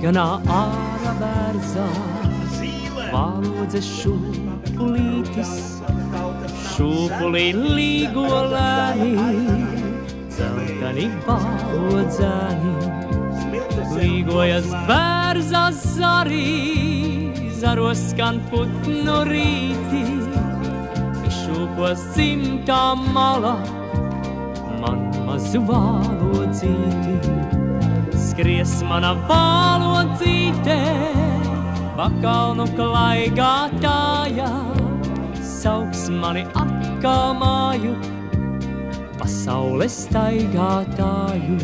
Ganā ārā bērzā, valodzes šūpulītis, šūpulī līgo lēni, dzelteni valodzēni. Līgojas bērzā zarī, zaros skan putnu rīti, izšūpos dzimtā mala, man mazu valodzīti. Skries mana valodzīte, pa kalnu klaigātāja, sauks mani atkal māju, pasaules staigātāju.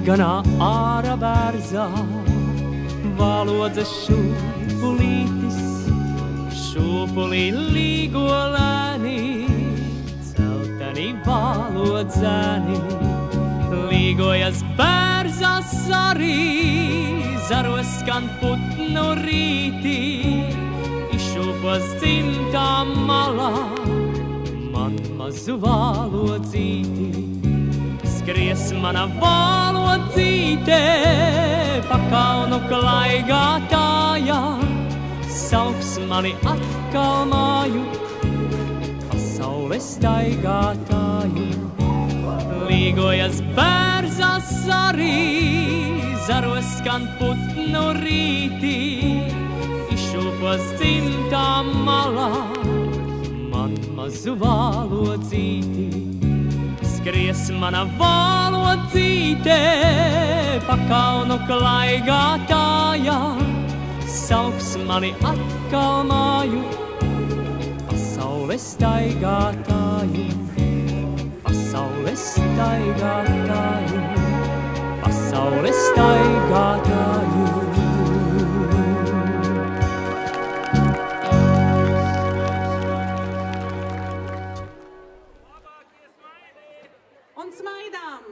Ganā ārā bērzā, valodzes šūpulītis, šūpulī līgo lēni, dzelteni valodzēni. Līgojas bērzā zarī, zaros skan putnu rīti, izšūpos dzimtā malā, man mazu valodzīti. Skries mana valodzīte, pa kalnu klaigātāja, sauks mani atkal māju, pasaules staigātāju. Līgojas bērzā zarī, zaros skan putnu rīti, izšūpos dzimtā malā, man mazu valodzīti. Skries mana valodzīte, pa kalnu klaigātāja, sauks mani atkal māju, pasaules staigātāju, pasaules staigātāju, pasaules staigātāju. Un smaidām!